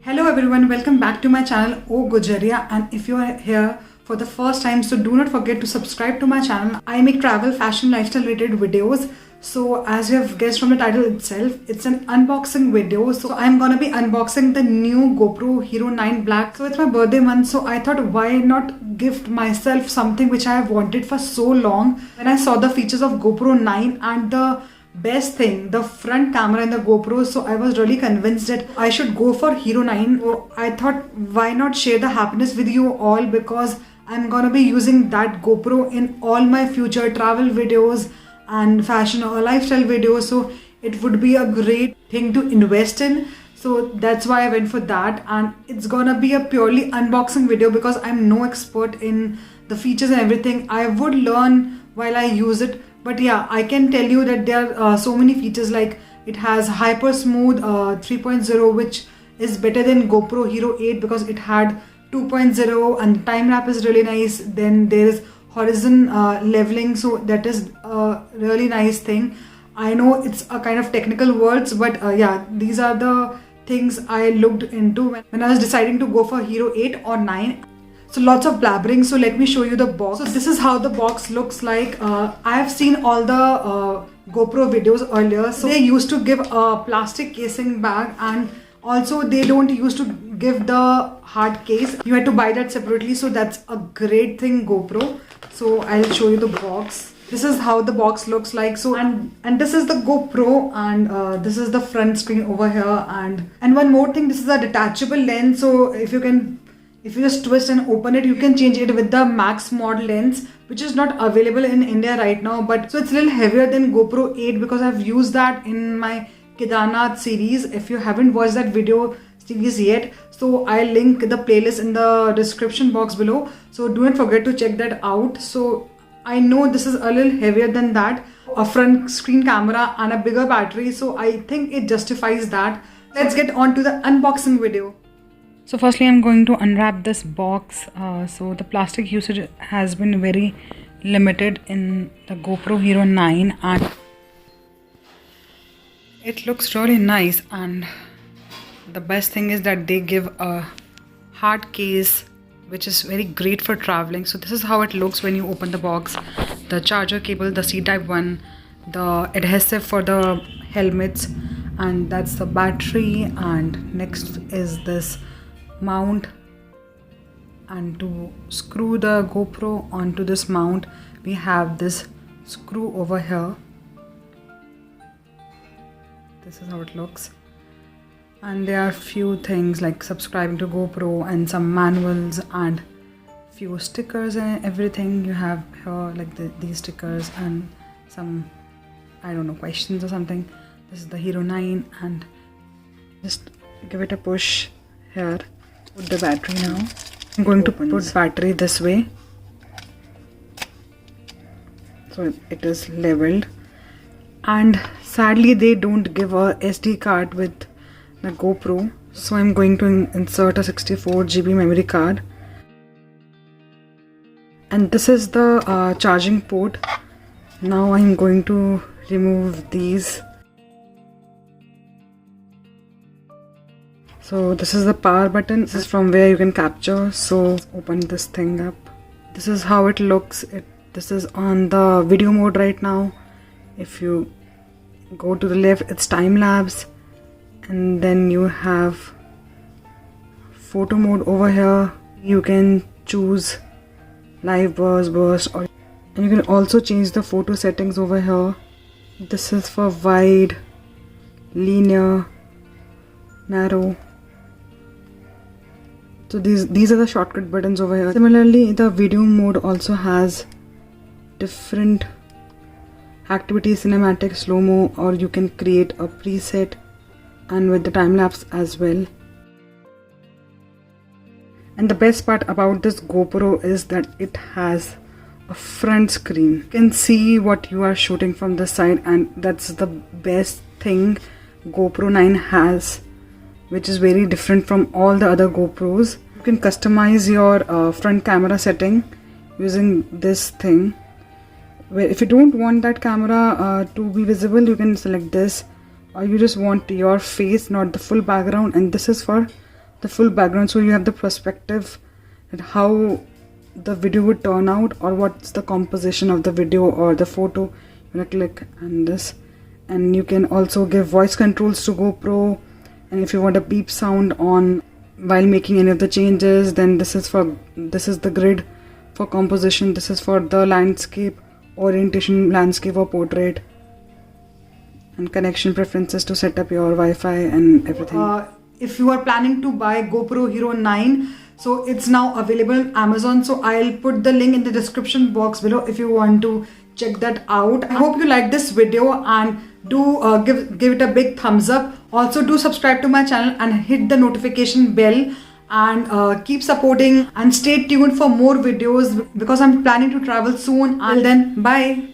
Hello everyone, welcome back to my channel Oh Gujaria, and if you are here for the first time, so do not forget to subscribe to my channel. I make travel, fashion, lifestyle related videos. So as you have guessed from the title itself, it's an unboxing video. So I'm gonna be unboxing the new GoPro Hero 9 Black. So it's my birthday month, so I thought why not gift myself something which I have wanted for so long. When I saw the features of GoPro 9 and the best thing, the front camera in the GoPro, so I was really convinced that I should go for Hero 9. So I thought why not share the happiness with you all, because I'm gonna be using that GoPro in all my future travel videos and fashion or lifestyle videos. So it would be a great thing to invest in. So that's why I went for that, and it's gonna be a purely unboxing video because I'm no expert in the features and everything. I would learn while I use it. But yeah, I can tell you that there are so many features, like it has hyper smooth 3.0, which is better than GoPro Hero 8 because it had 2.0, and time lapse is really nice. Then there is horizon leveling, so that is a really nice thing. I know it's a kind of technical words, but yeah, these are the things I looked into when I was deciding to go for Hero 8 or 9. So lots of blabbering, so let me show you the box. So this is how the box looks like. I have seen all the GoPro videos earlier. So they used to give a plastic casing bag, and also they don't used to give the hard case. You had to buy that separately, so that's a great thing, GoPro. So I'll show you the box. This is how the box looks like. So and this is the GoPro, and this is the front screen over here. And one more thing, this is a detachable lens. So if you just twist and open it, you can change it with the max mod lens, which is not available in India right now. But so it's a little heavier than GoPro 8 because I've used that in my Kedarnath series. If you haven't watched that video series yet, so I'll link the playlist in the description box below. So don't forget to check that out. So I know this is a little heavier than that, a front screen camera and a bigger battery. So I think it justifies that. Let's get on to the unboxing video. So firstly, I'm going to unwrap this box. So the plastic usage has been very limited in the GoPro Hero 9, and it looks really nice. And the best thing is that they give a hard case, which is very great for traveling. So this is how it looks when you open the box. The charger cable, the C-type one, the adhesive for the helmets, and that's the battery. And next is this mount, and to screw the GoPro onto this mount, we have this screw over here. This is how it looks, and there are few things like subscribing to GoPro and some manuals and few stickers and everything you have here, like these stickers and some, I don't know, questions or something. This is the Hero 9, and just give it a push here. Put the battery now. I'm going to put battery this way, so it is leveled. And sadly they don't give a SD card with the GoPro, so I'm going to insert a 64 GB memory card. And this is the charging port. Now I'm going to remove these. So this is the power button. This is from where you can capture. So open this thing up. This is how it looks. This is on the video mode right now. If you go to the left, it's time lapse, and then you have photo mode over here. You can choose live burst, and you can also change the photo settings over here. This is for wide, linear, narrow. So these are the shortcut buttons over here. Similarly, the video mode also has different activities, cinematic, slow-mo, or you can create a preset, and with the time lapse as well. And the best part about this GoPro is that it has a front screen. You can see what you are shooting from the side, and that's the best thing GoPro 9 has, which is very different from all the other GoPros. You can customize your front camera setting using this thing, where if you don't want that camera to be visible, you can select this, or you just want your face, not the full background, and this is for the full background, so you have the perspective at how the video would turn out, or what's the composition of the video or the photo. You're gonna click on this, and you can also give voice controls to GoPro, and if you want a beep sound on while making any of the changes, then this is the grid for composition. This is for the landscape, orientation, landscape or portrait, and connection preferences to set up your Wi-Fi and everything. If you are planning to buy GoPro Hero 9, so it's now available on Amazon, so I'll put the link in the description box below if you want to check that out. I hope you like this video, and do give it a big thumbs up. Also do subscribe to my channel and hit the notification bell, and keep supporting, and stay tuned for more videos because I'm planning to travel soon. Until then, bye.